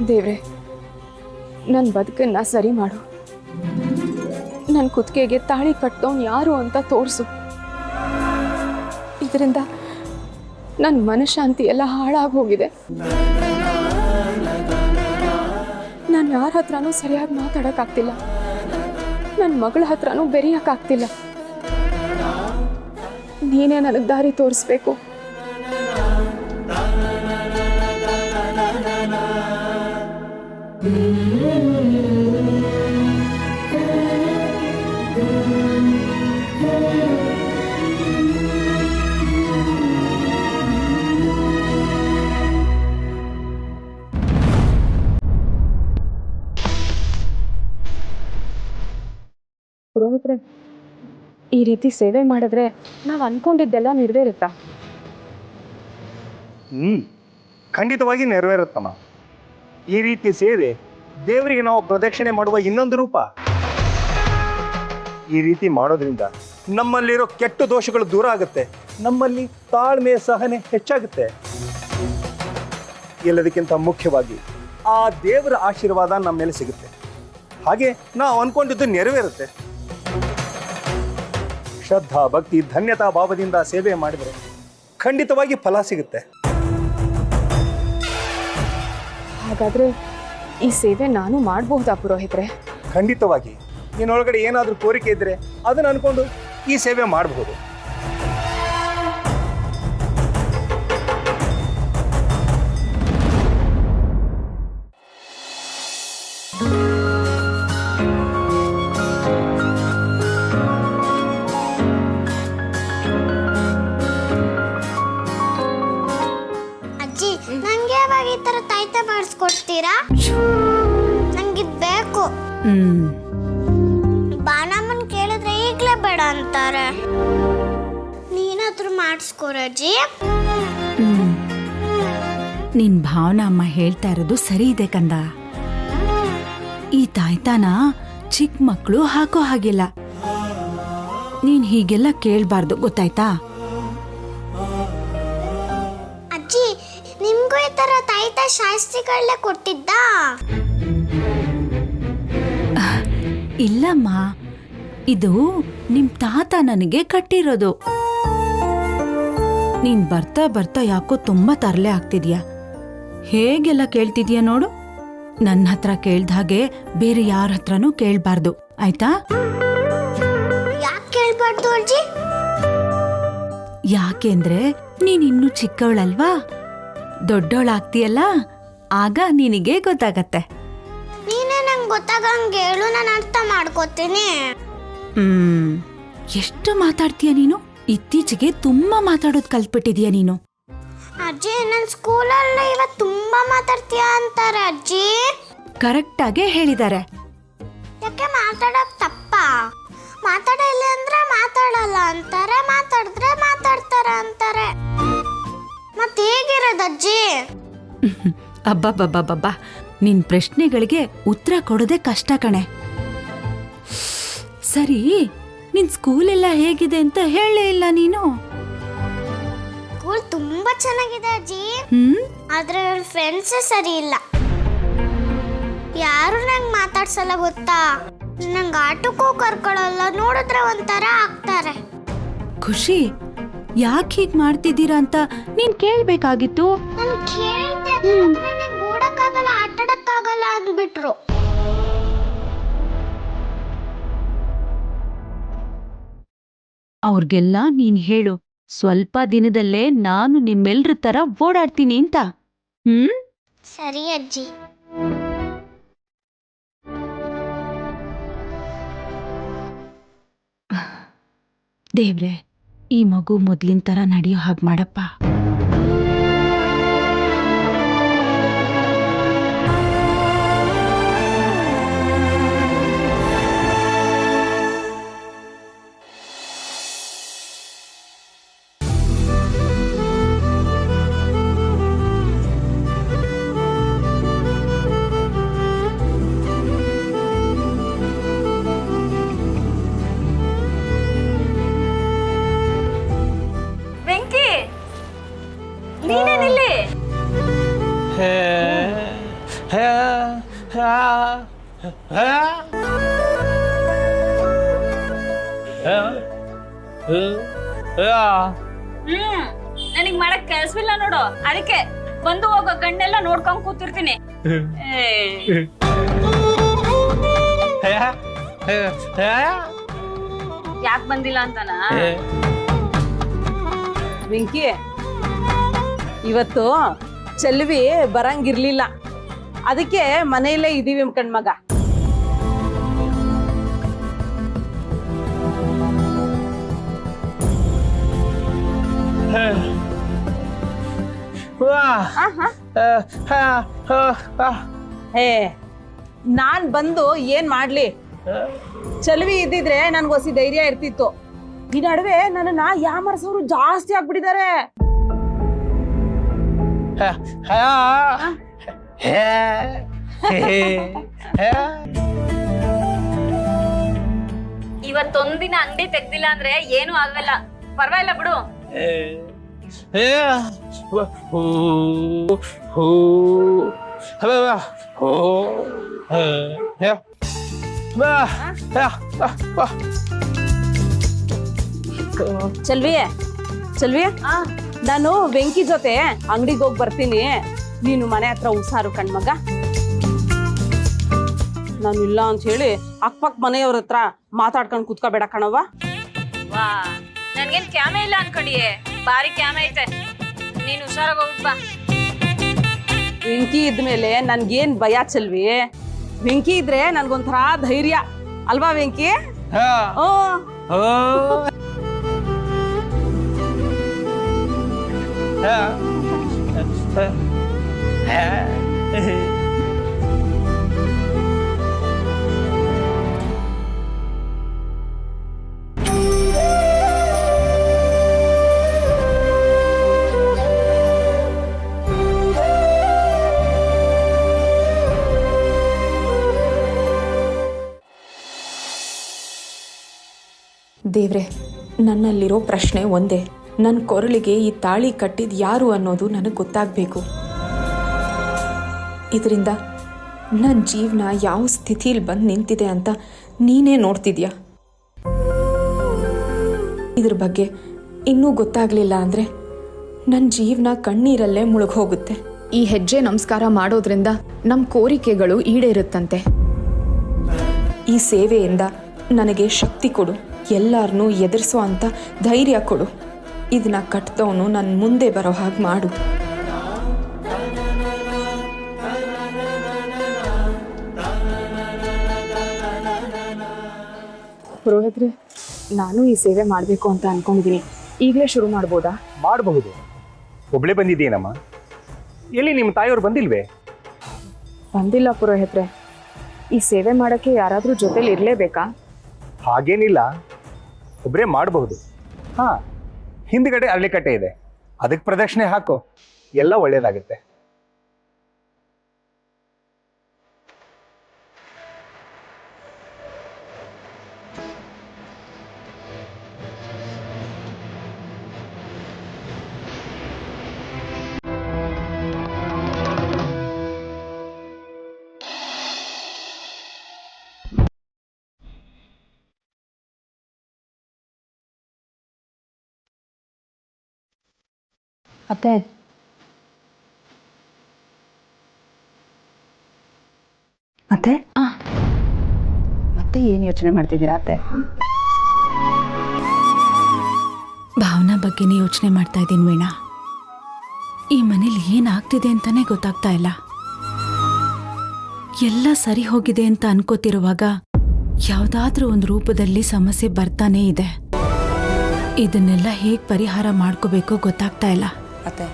ದೇವ್ರೆ, ನನ್ನ ಬದುಕನ್ನ ಸರಿ ಮಾಡು. ನನ್ನ ಕುತ್ತಿಗೆಗೆ ತಾಳಿ ಕಟ್ಟೋನು ಯಾರು ಅಂತ ತೋರಿಸು. ಇದರಿಂದ ನನ್ನ ಮನಃಶಾಂತಿ ಎಲ್ಲ ಹಾಳಾಗಿ ಹೋಗಿದೆ. ನಾನು ಯಾರ ಹತ್ರನೂ ಸರಿಯಾಗಿ ಮಾತಾಡೋಕ್ಕಾಗ್ತಿಲ್ಲ. ನನ್ನ ಮಗಳ ಹತ್ರನೂ ಬೆರೆಯೋಕ್ಕಾಗ್ತಿಲ್ಲ. ನೀನೇ ನನಗೆ ದಾರಿ ತೋರಿಸ್ಬೇಕು. ಪುರೋಹಿತ್ರೆ, ಈ ರೀತಿ ಸೇವೆ ಮಾಡಿದ್ರೆ ನಾವು ಅನ್ಕೊಂಡಿದ್ದೆಲ್ಲ ನೆರವೇರುತ್ತಾ? ಖಂಡಿತವಾಗಿ ನೆರವೇರುತ್ತಮ್ಮ. ಈ ರೀತಿ ಸೇವೆ ದೇವರಿಗೆ ನಾವು ಪ್ರದಕ್ಷಿಣೆ ಮಾಡುವ ಇನ್ನೊಂದು ರೂಪ. ಈ ರೀತಿ ಮಾಡೋದ್ರಿಂದ ನಮ್ಮಲ್ಲಿರೋ ಕೆಟ್ಟ ದೋಷಗಳು ದೂರ ಆಗುತ್ತೆ, ನಮ್ಮಲ್ಲಿ ತಾಳ್ಮೆ ಸಹನೆ ಹೆಚ್ಚಾಗುತ್ತೆ. ಎಲ್ಲದಕ್ಕಿಂತ ಮುಖ್ಯವಾಗಿ ಆ ದೇವರ ಆಶೀರ್ವಾದ ನಮ್ಮ ಮೇಲೆ ಸಿಗುತ್ತೆ. ಹಾಗೆ ನಾವು ಅನ್ಕೊಂಡಿದ್ದು ನೆರವೇರುತ್ತೆ. ಶ್ರದ್ಧಾ ಭಕ್ತಿ ಧನ್ಯತಾ ಭಾವದಿಂದ ಸೇವೆ ಮಾಡಿದರೆ ಖಂಡಿತವಾಗಿ ಫಲ ಸಿಗುತ್ತೆ. ಹಾಗಾದ್ರೆ ಈ ಸೇವೆ ನಾನು ಮಾಡಬಹುದಾ ಪುರೋಹಿತ್ರೆ? ಖಂಡಿತವಾಗಿ. ನಿನ್ನೊಳಗಡೆ ಏನಾದರೂ ಕೋರಿಕೆ ಇದ್ದರೆ ಅದನ್ನು ಅನ್ಕೊಂಡು ಈ ಸೇವೆ ಮಾಡಬಹುದು. ಅಜ್ಜಿ, ನಂಗೆ ಯಾವಾಗ ಈ ತರ ತಾಯ್ತ ಮಾಡಿಸ್ಕೊಡ್ತೀರಾ? ನಂಗಿದ್ ಬೇಕು. ಬಾನಮ್ಮನ್ ಕೇಳಿದ್ರೆ ಈಗ್ಲೇ ಬೇಡ ಅಂತಾರೆ. ನೀನಾದ್ರೂ ಮಾಡಿಸ್ಕೊರಜ್ಜಿ. ನಿನ್ ಭಾವನಾ ಅಮ್ಮ ಹೇಳ್ತಾ ಇರೋದು ಸರಿ ಇದೆ ಕಂದ. ಈ ತಾಯ್ತಾನ ಚಿಕ್ಕ ಮಕ್ಕಳು ಹಾಕೋ ಹಾಗಿಲ್ಲ. ನೀನ್ ಹೀಗೆಲ್ಲ ಕೇಳ್ಬಾರ್ದು, ಗೊತ್ತಾಯ್ತಾ? ಅಜ್ಜಿ, ನಿಮ್ಗೂ ಈ ತರ ತಾಯ್ತ ಶಾಸ್ತ್ರಿಗಳನ್ನ ಕೊಟ್ಟಿದ್ದ? ಇಲ್ಲಮ್ಮ, ಇದು ನಿಮ್ ತಾತ ನನಗೆ ಕಟ್ಟಿರೋದು. ನೀನ್ ಬರ್ತಾ ಬರ್ತಾ ಯಾಕೋ ತುಂಬಾ ತರಲೆ ಆಗ್ತಿದ್ಯಾ. ಹೇಗೆಲ್ಲ ಕೇಳ್ತಿದ್ಯಾ ನೋಡು. ನನ್ನ ಹತ್ರ ಕೇಳ್ದ ಹಾಗೆ ಬೇರೆ ಯಾರ ಹತ್ರನೂ ಕೇಳ್ಬಾರ್ದು, ಆಯ್ತಾ? ಯಾಕೆ ಕೇಳ್ಬಾರ್ದು ಅಜ್ಜಿ? ಯಾಕೆಂದ್ರೆ ನೀನ್ ಇನ್ನು ಚಿಕ್ಕವಳಲ್ವಾ. ದೊಡ್ಡವಳಾಗ್ತೀಯಲ್ಲ, ಆಗ ನಿನಗೆ ಗೊತ್ತಾಗತ್ತೆ. ನೀನೇ ನಂಗೆ ಗೊತ್ತಾಗಂಗೆ ಹೇಳು, ನಾನು ಅರ್ಥ ಮಾಡ್ಕೋತೀನಿ. ಎಷ್ಟು ಮಾತಾಡ್ತೀಯ ನೀನು. ಇತ್ತೀಚೆಗೆ ತುಂಬಾ ಮಾತಾಡೋದ್ ಕಲ್ತ್ಬಿಟ್ಟಿದ್ಯಾ ನೀನು. ಅಜ್ಜಿ, ನನ್ನ ಸ್ಕೂಲಲ್ಲಿ ಇವತ್ತು ತುಂಬಾ ಮಾತಾಡ್ತೀಯ ಅಂತಾರೆ ಅಜ್ಜಿ. ಕರೆಕ್ಟ್ ಆಗೇ ಹೇಳಿದ್ದಾರೆ. ಯಾಕೆ ಮಾತಾಡಕ್ ತಪ್ಪ? ಮಾತಾಡಿಲ್ಲ ಅಂದ್ರೆ ಮಾತಾಡಲ್ಲ ಅಂತಾರೆ, ಮಾತಾಡಿದ್ರೆ ಮಾತಾಡ್ತಾರೆ ಅಂತಾರೆ. ಮತ್ತೆ ಹೇಗಿರೋದು ಅಜ್ಜಿ? ಅಬ್ಬಬ್ಬಬ್ಬಬ್ಬಾ, ನಿನ್ ಪ್ರಶ್ನೆಗಳಿಗೆ ಉತ್ತರ ಕೊಡೋದೇ ಕಷ್ಟ ಕಣೆ. ಸರಿ, ನಿನ್ ಸ್ಕೂಲ್ ಎಲ್ಲ ಹೇಗಿದೆ ಅಂತ ಹೇಳೇ ಇಲ್ಲ ನೀನು. ಸ್ಕೂಲ್ ತುಂಬಾ ಚೆನ್ನಾಗಿದೆ ಅಜ್ಜಿ. ಆದ್ರೆ ನನ್ನ ಫ್ರೆಂಡ್ಸ್ ಸರಿ ಇಲ್ಲ. ಯಾರು ನಂಗೆ ಮಾತಾಡ್ಸಲ್ಲ ಗೊತ್ತಾ. ನಂಗೆ ಆಟಕ್ಕೂ ಕರ್ಕೊಳ್ಳಲ್ಲ, ನೋಡಿದ್ರೆ ಒಂಥರ ಆಗ್ತಾರೆ. ಖುಷಿ, ಯಾಕೆ ಹೀಗ್ ಮಾಡ್ತಿದ್ದೀರಾ ಅಂತ ನೀನ್ ಕೇಳ್ಬೇಕಾಗಿತ್ತು. ನಾನು ಕೇಳಿದೆ, ಓಡಕ್ಕಾಗಲ್ಲ, ಆಟಾಡಕ್ಕಾಗಲ್ಲ ಅಂದ್ಬಿಟ್ರು. ಅವ್ರಿಗೆಲ್ಲ ನೀನ್ ಹೇಳು, ಸ್ವಲ್ಪ ದಿನದಲ್ಲೇ ನಾನು ನಿಮ್ಮೆಲ್ರ ತರ ಓಡಾಡ್ತೀನಿ ಅಂತ. ಸರಿ ಅಜ್ಜಿ. ದೇವ್ರೆ, ಈ ಮಗು ಮೊದ್ಲಿನ ತರ ನಡೆಯೋ ಹಾಗೆ ಮಾಡಪ್ಪ. ನನಗ್ ಮಾಡಕ್ ಕೆಲ್ಸವಿಲ್ಲ ನೋಡು, ಅದಕ್ಕೆ ಬಂದು ಹೋಗೋ ಗಂಡೆಲ್ಲ ನೋಡ್ಕೊಂಡ್ ಕೂತಿರ್ತೀನಿ. ಯಾಕೆ ಬಂದಿಲ್ಲ ಅಂತನಾ? ವೆಂಕಿ, ಇವತ್ತು ಚೆಲ್ವಿ ಬರಂಗಿರ್ಲಿಲ್ಲ, ಅದಕ್ಕೆ ಮನೆಯಲ್ಲೇ ಇದೀವಿ ಕಣ್ಮಗ. ಹೇ, ನಾನ್ ಬಂದು ಏನ್ ಮಾಡ್ಲಿ? ಚಲ್ವಿ ಇದ್ದಿದ್ರೆ ನನ್ಗೊಸಿ ಧೈರ್ಯ ಇರ್ತಿತ್ತು. ಈ ನಡುವೆ ನನ್ನನ್ನ ಯಾಮರ್ಸೋರು ಜಾಸ್ತಿ ಆಗ್ಬಿಟ್ಟಿದ್ದಾರೆ. ಇವತ್ತೊಂದಿನ ಅಂಗಡಿ ತೆಗ್ದಿಲ್ಲ ಅಂದ್ರೆ ಏನು ಆಗಲ್ಲ, ಪರವಾಗಿಲ್ಲ ಬಿಡು. ಚಲ್ವಿ, ಚಲ್ವಿ, ನಾನು ವೆಂಕಿ ಜೊತೆ ಅಂಗಡಿಗೆ ಹೋಗಿ ಬರ್ತೀನಿ. ನೀನು ಮನೆ ಹತ್ರ ಹುಷಾರು ಕಣ್ಮಗ. ನಾನು ಇಲ್ಲ ಅಂತ ಹೇಳಿ ಅಕ್ಕಪಕ್ಕ ಮನೆಯವ್ರ ಹತ್ರ ಮಾತಾಡ್ಕೊಂಡು ಕುತ್ಕೋಬೇಡ ಕಣವ್ವ. ವಾ, ನನ್ಗೇನ್ ಕ್ಯಾಮೆ ಇಲ್ಲ ಅನ್ಕೊಂಡಿಯೇ? ಬಾರಿ ಕ್ಯಾಮೆ ಐತೆ, ನೀನ್ ಹುಷಾರಾಗಿ ಹೋಗ್ಬಾ. ವೆಂಕಿ ಇದ್ಮೇಲೆ ನನ್ಗೇನ್ ಭಯ ಚಲ್ವಿ? ವೆಂಕಿ ಇದ್ರೆ ನನ್ಗೊಂಥರ ಧೈರ್ಯ ಅಲ್ವಾ ವೆಂಕಿ? ದೇವ್ರೆ, ನನ್ನಲ್ಲಿರೋ ಪ್ರಶ್ನೆ ಒಂದೇ. ನನ್ನ ಕೊರಳಿಗೆ ಈ ತಾಳಿ ಕಟ್ಟಿದ ಯಾರು ಅನ್ನೋದು ನನಗೆ ಗೊತ್ತಾಗಬೇಕು. ಇದರಿಂದ ನನ್ನ ಜೀವನ ಯಾವ ಸ್ಥಿತಿಲಿ ಬಂದು ನಿಂತಿದೆ ಅಂತ ನೀನೇ ನೋಡ್ತಿದ್ಯಾ. ಇದ್ರ ಬಗ್ಗೆ ಇನ್ನೂ ಗೊತ್ತಾಗಲಿಲ್ಲ ಅಂದರೆ ನನ್ನ ಜೀವನ ಕಣ್ಣೀರಲ್ಲೇ ಮುಳುಗೋಗುತ್ತೆ. ಈ ಹೆಜ್ಜೆ ನಮಸ್ಕಾರ ಮಾಡೋದ್ರಿಂದ ನಮ್ಮ ಕೋರಿಕೆಗಳು ಈಡೇರುತ್ತಂತೆ. ಈ ಸೇವೆಯಿಂದ ನನಗೆ ಶಕ್ತಿ ಕೊಡು, ಎಲ್ಲರನ್ನೂ ಎದುರಿಸೋ ಅಂಥ ಧೈರ್ಯ ಕೊಡು. ಇದನ್ನ ಕಟ್ಟಿದವನು ನನ್ನ ಮುಂದೆ ಬರೋ ಹಾಗೆ ಮಾಡು. ಪುರೋಹಿತ್ರೆ, ನಾನು ಈ ಸೇವೆ ಮಾಡಬೇಕು ಅಂತ ಅನ್ಕೊಂಡಿದ್ದೀನಿ. ಈಗಲೇ ಶುರು ಮಾಡ್ಬೋದಾ? ಮಾಡಬಹುದು. ಒಬ್ಳೆ ಬಂದಿದ್ದೀನಮ್ಮ. ಎಲ್ಲಿ ನಿಮ್ಮ ತಾಯಿಯವ್ರು ಬಂದಿಲ್ವೇ? ಬಂದಿಲ್ಲ ಪುರೋಹಿತ್ರೆ. ಈ ಸೇವೆ ಮಾಡೋಕ್ಕೆ ಯಾರಾದರೂ ಜೊತೆಲಿ ಇರಲೇಬೇಕಾ? ಹಾಗೇನಿಲ್ಲ, ಒಬ್ಬರೇ ಮಾಡಬಹುದು. ಹಾಂ, ಹಿಂದ್ಗಡೆ ಅರಳಿಕಟ್ಟೆ ಇದೆ, ಅದಕ್ಕೆ ಪ್ರದಕ್ಷಿಣೆ ಹಾಕು, ಎಲ್ಲ ಒಳ್ಳೇದಾಗುತ್ತೆ. ಅತ್ತೆ, ಅತ್ತೆ, ಮತ್ತೆ ಏನು ಯೋಚನೆ ಮಾಡ್ತಿದ್ದೀರಾ ಅತ್ತೆ? ಭಾವನಾ ಬಗ್ಗೆನೇ ಯೋಚನೆ ಮಾಡ್ತಾ ಇದ್ದೀನಿ ವೀಣಾ. ಈ ಮನೇಲಿ ಏನಾಗ್ತಿದೆ ಅಂತಾನೆ ಗೊತ್ತಾಗ್ತಾ ಇಲ್ಲ. ಎಲ್ಲ ಸರಿ ಹೋಗಿದೆ ಅಂತ ಅನ್ಕೋತಿರುವಾಗ ಯಾವುದಾದ್ರೂ ಒಂದು ರೂಪದಲ್ಲಿ ಸಮಸ್ಯೆ ಬರ್ತಾನೇ ಇದೆ. ಇದನ್ನೆಲ್ಲ ಹೇಗೆ ಪರಿಹಾರ ಮಾಡ್ಕೋಬೇಕೋ ಗೊತ್ತಾಗ್ತಾ ಇಲ್ಲ. ಅತ್ತೆ,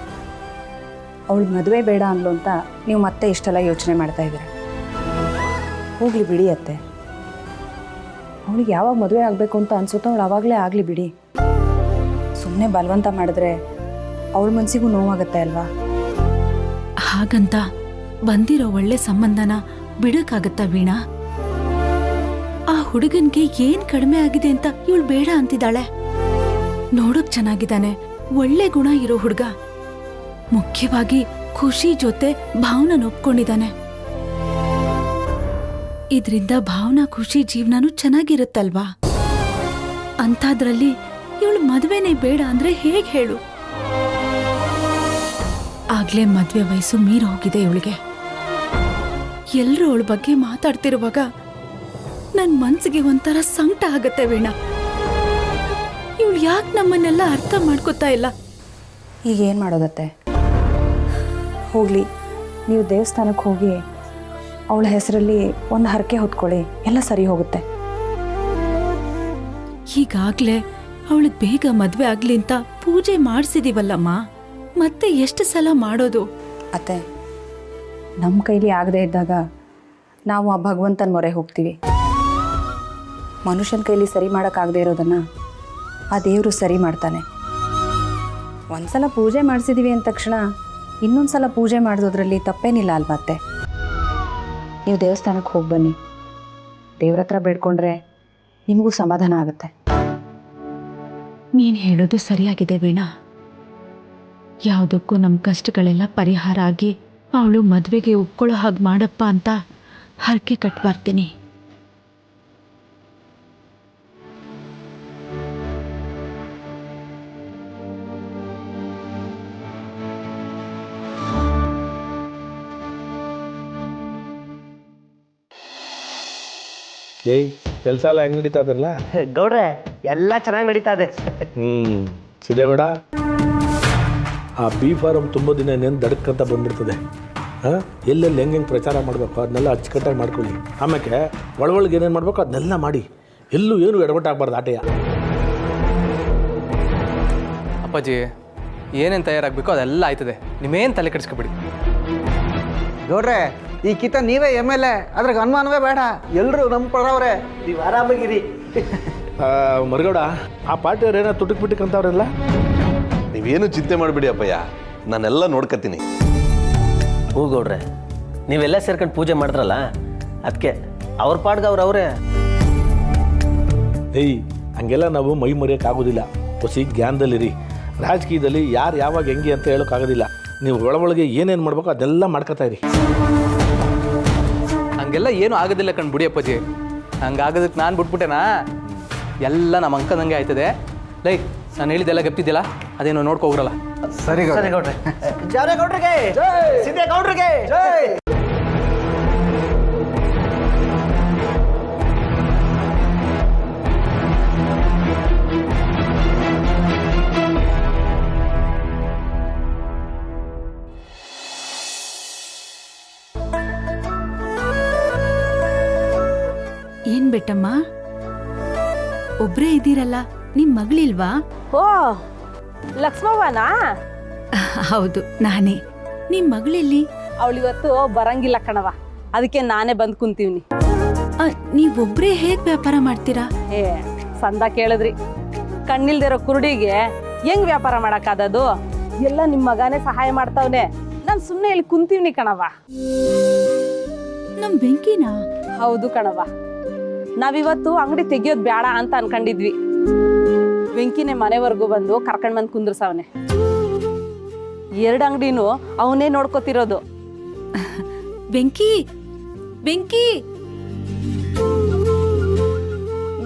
ಅವಳು ಮದುವೆ ಬೇಡ ಅನ್ಲು ಅಂತ ನೀವು ಮತ್ತೆ ಇಷ್ಟೆಲ್ಲ ಯೋಚನೆ ಮಾಡ್ತಾ ಇದ್ದೀರಾ. ಹೋಗ್ಲಿ ಬಿಡಿ ಅತ್ತೆ, ಅವಳಿಗೆ ಯಾವಾಗ ಮದುವೆ ಆಗಬೇಕು ಅಂತ ಅನ್ಸುತ್ತೋ ಅವಳು ಆವಾಗಲೇ ಆಗಲಿ ಬಿಡಿ. ಸುಮ್ಮನೆ ಬಲವಂತ ಮಾಡಿದ್ರೆ ಅವಳ ಮನಸ್ಸಿಗೂ ನೋವಾಗತ್ತೆ ಅಲ್ವಾ? ಹಾಗಂತ ಬಂದಿರೋ ಒಳ್ಳೆ ಸಂಬಂಧನ ಬಿಡಕ್ಕಾಗತ್ತಾ ವೀಣಾ? ಆ ಹುಡುಗನ್ಗೆ ಏನ್ ಕಡಿಮೆ ಆಗಿದೆ ಅಂತ ಇವಳು ಬೇಡ ಅಂತಿದ್ದಾಳೆ. ನೋಡಕ್ ಚೆನ್ನಾಗಿದ್ದಾನೆ, ಒಳ್ಳೆ ಗುಣ ಇರೋ ಹುಡುಗ. ಮುಖ್ಯವಾಗಿ ಖುಷಿ ಜೊತೆ ಭಾವನ ಒಪ್ಕೊಂಡಿದ್ದಾನೆ. ಇದ್ರಿಂದ ಭಾವನಾ ಖುಷಿ ಜೀವನನೂ ಚೆನ್ನಾಗಿರುತ್ತಲ್ವಾ? ಅಂಥದ್ರಲ್ಲಿ ಇವಳು ಮದುವೆನೇ ಬೇಡ ಅಂದ್ರೆ ಹೇಗೆ ಹೇಳು? ಆಗ್ಲೇ ಮದ್ವೆ ವಯಸ್ಸು ಮೀರಿ ಹೋಗಿದೆ ಇವಳಿಗೆ. ಎಲ್ರೂ ಅವಳ ಬಗ್ಗೆ ಮಾತಾಡ್ತಿರುವಾಗ ನನ್ ಮನ್ಸಿಗೆ ಒಂಥರ ಸಂಕಟ ಆಗತ್ತೆ ವೀಣಾ. ಇವಳು ಯಾಕೆ ನಮ್ಮನ್ನೆಲ್ಲ ಅರ್ಥ ಮಾಡ್ಕೋತಾ ಇಲ್ಲ? ಈಗ ಏನು ಮಾಡೋದತ್ತೆ? ಹೋಗಲಿ, ನೀವು ದೇವಸ್ಥಾನಕ್ಕೆ ಹೋಗಿ ಅವಳ ಹೆಸರಲ್ಲಿ ಒಂದು ಹರಕೆ ಹೊತ್ಕೊಳ್ಳಿ, ಎಲ್ಲ ಸರಿ ಹೋಗುತ್ತೆ. ಈಗಾಗ್ಲೇ ಅವಳಿಗೆ ಬೇಗ ಮದ್ವೆ ಆಗ್ಲಿ ಅಂತ ಪೂಜೆ ಮಾಡಿಸಿದೀವಲ್ಲಮ್ಮ, ಮತ್ತೆ ಎಷ್ಟು ಸಲ ಮಾಡೋದು? ಅತ್ತೆ, ನಮ್ಮ ಕೈಲಿ ಆಗದೆ ಇದ್ದಾಗ ನಾವು ಆ ಭಗವಂತನ ಮೊರೆ ಹೋಗ್ತೀವಿ. ಮನುಷ್ಯನ ಕೈಲಿ ಸರಿ ಮಾಡೋಕ್ಕಾಗದೇ ಇರೋದನ್ನು ಆ ದೇವರು ಸರಿ ಮಾಡ್ತಾನೆ. ಒಂದ್ಸಲ ಪೂಜೆ ಮಾಡಿಸಿದೀವಿ ಅಂದ ತಕ್ಷಣ ಇನ್ನೊಂದು ಸಲ ಪೂಜೆ ಮಾಡಿಸೋದ್ರಲ್ಲಿ ತಪ್ಪೇನಿಲ್ಲ ಅಲ್ವಾ ಅತ್ತೆ? ನೀವು ದೇವಸ್ಥಾನಕ್ಕೆ ಹೋಗಿ ಬನ್ನಿ, ದೇವ್ರ ಹತ್ರ ಬೇಡ್ಕೊಂಡ್ರೆ ನಿಮಗೂ ಸಮಾಧಾನ ಆಗುತ್ತೆ. ನೀನ್ ಹೇಳೋದು ಸರಿಯಾಗಿದೆ ವೀಣಾ. ಯಾವುದಕ್ಕೂ ನಮ್ಮ ಕಷ್ಟಗಳೆಲ್ಲ ಪರಿಹಾರ ಆಗಿ ಅವಳು ಮದ್ವೆಗೆ ಒಪ್ಕೊಳ್ಳೋ ಹಾಗೆ ಮಾಡಪ್ಪ ಅಂತ ಹರಕೆ ಕಟ್ಬರ್ತೀನಿ. ಏಯ್, ಕೆಲಸ ಎಲ್ಲ ಹೆಂಗೆ ನಡೀತಾ ಇದಲ್ಲ? ಗೌಡ್ರೆ ಎಲ್ಲ ಚೆನ್ನಾಗಿ ನಡೀತಾ ಇದೆ. ಸಿದ್ದೇಗೌಡ, ಆ ಬಿ ಫಾರಮ್ ತುಂಬ ದಿನ ಇನ್ನೇನು ದಡಕ್ಕಂತ ಬಂದ್ಬಿಡ್ತದೆ. ಹಾಂ, ಎಲ್ಲೆಲ್ಲಿ ಹೆಂಗೆ ಪ್ರಚಾರ ಮಾಡಬೇಕು ಅದನ್ನೆಲ್ಲ ಅಚ್ಚುಕಟ್ಟಾಗಿ ಮಾಡ್ಕೊಳ್ಳಿ. ಆಮೇಲೆ ಒಳಗೆ ಏನೇನು ಮಾಡಬೇಕು ಅದನ್ನೆಲ್ಲ ಮಾಡಿ, ಎಲ್ಲೂ ಏನು ಎಡವಟ್ಟಾಗಬಾರ್ದು ಆಟೆಯ. ಅಪ್ಪಾಜಿ, ಏನೇನು ತಯಾರಾಗಬೇಕು ಅದೆಲ್ಲ ಆಯ್ತದೆ, ನೀವೇನು ತಲೆ ಕೆಡಿಸ್ಕೊಬಿಡಿ. ಗೌಡ್ರೆ, ಈ ಕಿತ ನೀವೇ MLA, ಅದ್ರಾಗ ಅನುಮಾನವೇ ಬೇಡ. ಎಲ್ಲರೂ ನಮ್ಮ ಪರವ್ರೆ, ನೀವು ಆರಾಮಾಗಿರಿ. ಮರಗೌಡ, ಆ ಪಾರ್ಟಿಯವ್ರು ಏನೋ ತುಟಕ್ ಬಿಟ್ಟಕ್ಕಂತವ್ರೆಲ್ಲ. ನೀವೇನು ಚಿಂತೆ ಮಾಡಿಬಿಡಿ ಅಪ್ಪಯ್ಯ, ನಾನೆಲ್ಲ ನೋಡ್ಕೊತೀನಿ. ಹೂ ಗೌಡ್ರೆ, ನೀವೆಲ್ಲ ಸೇರ್ಕೊಂಡು ಪೂಜೆ ಮಾಡಿದ್ರಲ್ಲ, ಅದಕ್ಕೆ ಅವ್ರ ಪಾಡ್ಗೆ ಅವರೇ. ಏಯ್, ಹಂಗೆಲ್ಲ ನಾವು ಮೈ ಮರೆಯೋಕ್ಕಾಗೋದಿಲ್ಲ. ಹೊಸಿ ಜ್ಞಾನದಲ್ಲಿರಿ. ರಾಜಕೀಯದಲ್ಲಿ ಯಾರು ಯಾವಾಗ ಹೆಂಗೆ ಅಂತ ಹೇಳೋಕ್ಕಾಗೋದಿಲ್ಲ. ನೀವು ಒಳಗೆ ಏನೇನು ಮಾಡ್ಬೇಕು ಅದೆಲ್ಲ ಮಾಡ್ಕೊತಾ ಇರಿ. ಹಂಗೆಲ್ಲ ಏನೂ ಆಗೋದಿಲ್ಲ ಬಿಡಿ ಅಪ್ಪಾಜಿ. ಹಂಗಾಗೋದಕ್ಕೆ ನಾನು ಬಿಟ್ಬಿಟ್ಟೆನಾ? ಎಲ್ಲ ನಮ್ಮ ಅಂಕದಂಗೆ ಆಯ್ತದೆ. ಲೈ, ನಾನು ಹೇಳಿದ್ದೆಲ್ಲ ಗಪ್ತಿದ್ದಿಲ್ಲ, ಅದೇನೋ ನೋಡ್ಕೊ ಹೋಗ್ರಲ್ಲ. ಸರಿ ಗೌಡ್ರೆ. ಜಾರೇ ಗೌಡ್ರಿಗೆ, ಸಿದ್ದೇ ಗೌಡ್ರಿಗೆ. ಏನ್ ಬೆಟ್ಟಮ್ಮ, ಒಬ್ರೇ ಇದ್ದೀರಲ್ಲ, ನಿಮ್ ಮಗಳಿಲ್ವಾ? ಓ, ಲಕ್ಷ್ಮವ್ವನಾ? ಹೌದು, ನಾನೇ. ನಿಮ್ ಮಗಳಲ್ಲಿ? ಅವಳಿವತ್ತು ಬರಂಗಿಲ್ಲ ಕಣವ, ಅದಕ್ಕೆ ನಾನೇ ಬಂದು ಕುಂತೀವ್ನಿ. ನೀವೊಬ್ರೇ ಹೇಗ್ ವ್ಯಾಪಾರ ಮಾಡ್ತೀರಾ? ಏ, ಸಂದ ಕೇಳಿದ್ರಿ. ಕಣ್ಣಿಲ್ದಿರೋ ಕುರುಡಿಗೆ ಹೆಂಗ್ ವ್ಯಾಪಾರ ಮಾಡಕ್ಕಾದದು? ಎಲ್ಲ ನಿಮ್ಮ ಮಗನೇ ಸಹಾಯ ಮಾಡ್ತಾವ್ನೆ. ನಾನು ಸುಮ್ಮನೆ ಇಲ್ಲಿ ಕುಂತೀವ್ನಿ ಕಣವ. ನಮ್ ಬೆಂಕಿನಾ? ಹೌದು ಕಣವ, ನಾವಿವತ್ತು ಅಂಗಡಿ ತೆಗಿಯೋದು ಬೇಡ ಅಂತ ಅನ್ಕೊಂಡಿದ್ವಿ. ವೆಂಕಿನೇ ಮನೆವರೆಗೂ ಬಂದು ಕರ್ಕೊಂಡ್ ಬಂದು ಕುಂದ್ರಸವನೆ. 2 ಅಂಗಡಿನೂ ಅವನೇ ನೋಡ್ಕೋತಿರೋದು. ಬೆಂಕಿ, ಬೆಂಕಿ,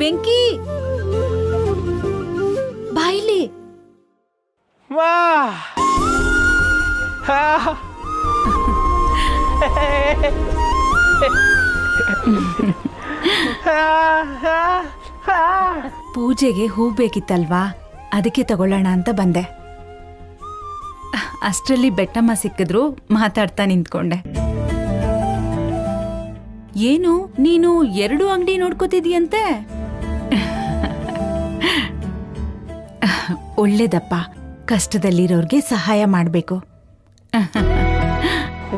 ಬೆಂಕಿ, ಬಾಯಿಲಿ. ವಾ, ಪೂಜೆಗೆ ಹೂ ಬೇಕಿತ್ತಲ್ವಾ, ಅದಕ್ಕೆ ತಗೊಳ್ಳೋಣ ಅಂತ ಬಂದೆ. ಅಷ್ಟರಲ್ಲಿ ಬೆಟ್ಟಮ್ಮ ಸಿಕ್ಕಿದ್ರು, ಮಾತಾಡ್ತಾ ನಿಂತ್ಕೊಂಡೆ. ಏನು, ನೀನು 2 ಅಂಗಡಿ ನೋಡ್ಕೋತಿದೀಯಂತೆ? ಒಳ್ಳೇದಪ್ಪ, ಕಷ್ಟದಲ್ಲಿರೋರ್ಗೆ ಸಹಾಯ ಮಾಡಬೇಕು.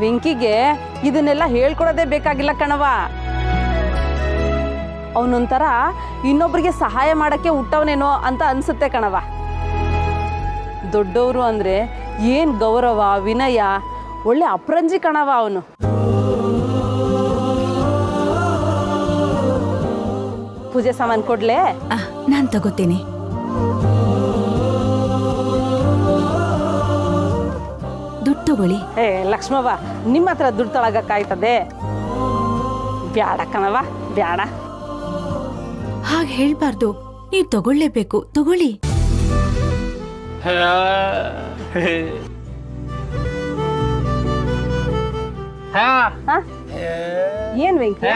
ವೆಂಕಿಗೆ ಇದನ್ನೆಲ್ಲ ಹೇಳ್ಕೊಡೋದೇ ಬೇಕಾಗಿಲ್ಲ ಕಣವ. ಅವನೊಂಥರ ಇನ್ನೊಬ್ರಿಗೆ ಸಹಾಯ ಮಾಡಕ್ಕೆ ಹುಟ್ಟವನೇನೋ ಅಂತ ಅನ್ಸುತ್ತೆ ಕಣವ. ದೊಡ್ಡವರು ಅಂದ್ರೆ ಏನ್ ಗೌರವ, ವಿನಯ, ಒಳ್ಳೆ ಅಪರಂಜಿ ಕಣವ ಅವನು. ಪೂಜೆ ಸಾಮಾನು ಕೊಡ್ಲೆ? ನಾನ್ ತಗೋತೀನಿ. ದುಡ್ಡು ತಗೊಳ್ಳಿ. ಲಕ್ಷ್ಮವ್ವ, ನಿಮ್ಮ ಹತ್ರ ದುಡ್ಡು ತಳಗಕ್ಕಾಯ್ತದೆ? ಬ್ಯಾಡ ಕಣವ ಬ್ಯಾಡ. ಹಾಗೆ ಹೇಳ್ಬಾರ್ದು. ನೀವು ತಗೊಳ್ಳೇಬೇಕು, ತಗೊಳ್ಳಿ. ಏನ್ ವೆಂಕಿ?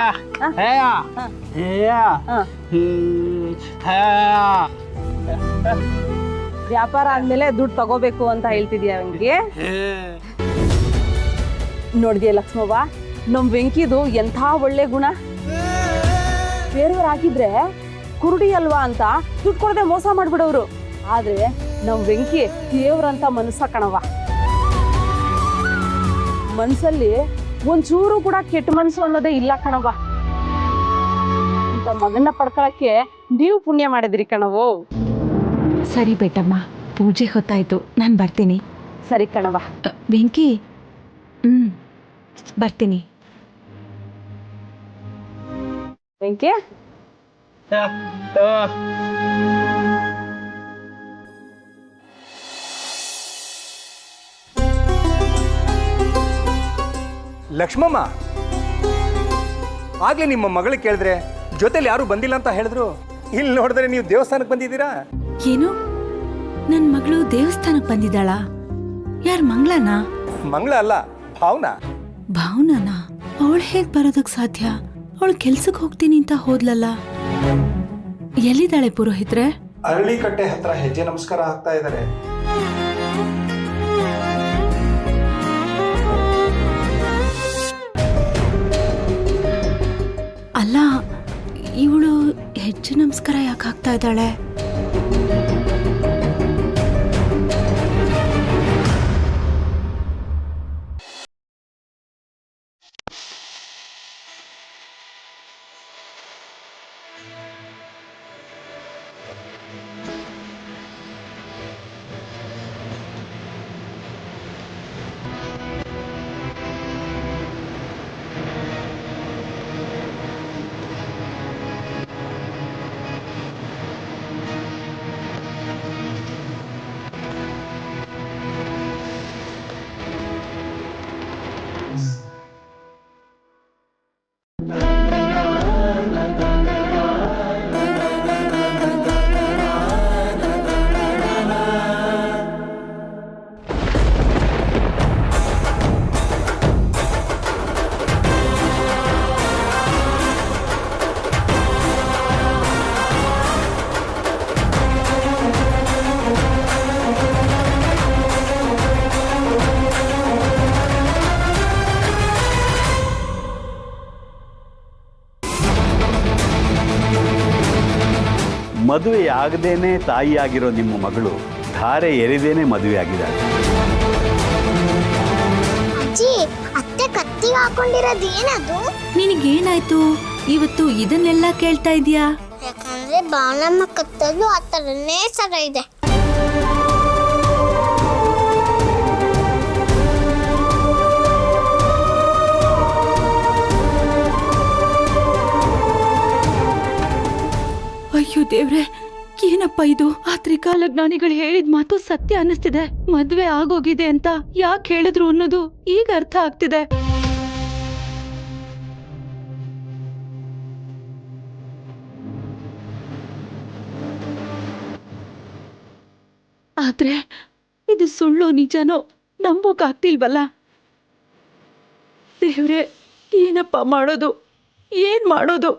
ವ್ಯಾಪಾರ ಆದ್ಮೇಲೆ ದುಡ್ಡು ತಗೋಬೇಕು ಅಂತ ಹೇಳ್ತಿದ್ಯಾ ವೆಂಕಿ? ನೋಡ್ದಿಯ ಲಕ್ಷ್ಮವ್ವ, ನಮ್ ವೆಂಕಿದು ಎಂಥ ಒಳ್ಳೆ ಗುಣ. ಬೇರೆಯವ್ರಾಗಿದ್ರೆ ಕುರುಡಿ ಅಲ್ವಾ ಅಂತ ದುಡ್ಡು ಕೊಡದೆ ಮೋಸ ಮಾಡ್ಬಿಡೋರು. ಆದ್ರೆ ನಮ್ ವೆಂಕಿ ದೇವ್ರಂತ ಮನಸ್ಸ ಕಣವ. ಮನ್ಸಲ್ಲಿ ಒಂಚೂರು ಕೂಡ ಕೆಟ್ಟ ಮನ್ಸು ಅನ್ನೋದೇ ಇಲ್ಲ ಕಣವ. ಅಂತ ಮಗನ್ನ ಪಡ್ಕೊಳಕ್ಕೆ ನೀವು ಪುಣ್ಯ ಮಾಡಿದ್ರಿ ಕಣವೋ. ಸರಿ ಬೇಟಮ್ಮ, ಪೂಜೆ ಹೊತ್ತಾಯ್ತು, ನಾನು ಬರ್ತೀನಿ. ಸರಿ ಕಣವ. ವೆಂಕಿ, ಬರ್ತೀನಿ. ವೆಂಕಿ, ಲಕ್ಷ್ಮಮ್ಮ, ಆಗ್ಲೇ ನಿಮ್ಮ ಮಗಳು ಕೇಳಿದ್ರೆ ಜೊತೆಲಿ ಯಾರು ಬಂದಿಲ್ಲ ಅಂತ ಹೇಳಿದ್ರು. ಇಲ್ಲಿ ನೋಡಿದ್ರೆ ನೀವು ದೇವಸ್ಥಾನಕ್ಕೆ ಬಂದಿದ್ದೀರಾ? ಏನು, ನನ್ನ ಮಗಳು ದೇವಸ್ಥಾನಕ್ಕೆ ಬಂದಿದ್ದಾಳ? ಯಾರು, ಮಂಗಳನಾ? ಮಂಗಳ ಅಲ್ಲ, ಭಾವನಾ. ಭಾವನಾನಾ? ಅವಳು ಹೇಗ್ ಬರೋದಕ್ ಸಾಧ್ಯ? ಅವಳು ಕೆಲ್ಸಕ್ಕೆ ಹೋಗ್ತೀನಿ ಅಂತ ಹೋದ್ಲಲ್ಲ. ಎಲ್ಲಿದ್ದಾಳೆ ಪುರೋಹಿತ್ರೆ? ಅರಳಿಕಟ್ಟೆ ಹತ್ರ ಹೆಜ್ಜೆ ನಮಸ್ಕಾರ ಹಾಕ್ತಾ ಇದ್ದಾರೆ. ಅಲ್ಲ, ಇವಳು ಹೆಜ್ಜೆ ನಮಸ್ಕಾರ ಯಾಕೆ ಹಾಕ್ತಾ ಇದ್ದಾಳೆ? ಮದುವೆ ಆಗದೇನೆ ತಾಯಿಯಾಗಿರೋ ನಿಮ್ಮ ಮಗಳು ಧಾರೆ ಎರಿದೇನೆ ಮದುವೆ ಆಗಿದ್ದಾಳೆ. ಅಜ್ಜಿ, ಅತ್ತೆ ಕತ್ತಿಗೆ ಹಾಕೊಂಡಿರೋದು ಏನದು? ನಿನಗೇನಾಯ್ತು ಇವತ್ತು ಇದನ್ನೆಲ್ಲ ಕೇಳ್ತಾ ಇದೀಯಾ? ಯಾಕಂದ್ರೆ ಬಾಳಮ್ಮ ಕತ್ತಲು ಆ ಥರನೇ ಸರ ಇದೆ. ಅಯ್ಯೋ ದೇವ್ರೆ, ಏನಪ್ಪ ಇದು? ಆ ತ್ರಿಕಾಲಜ್ಞಾನಿಗಳು ಹೇಳಿದ ಮಾತು ಸತ್ಯ ಅನ್ನಿಸ್ತಿದೆ. ಮದ್ವೆ ಆಗೋಗಿದೆ ಅಂತ ಯಾಕೆ ಹೇಳಿದ್ರು ಅನ್ನೋದು ಈಗ ಅರ್ಥ ಆಗ್ತಿದೆ. ಆದ್ರೆ ಇದು ಸುಳ್ಳು ನಿಜನೋ ನಂಬೋಕಾಗ್ತಿಲ್ವಲ್ಲ. ದೇವ್ರೆ, ಏನಪ್ಪ ಮಾಡೋದು? ಏನ್ ಮಾಡೋದು?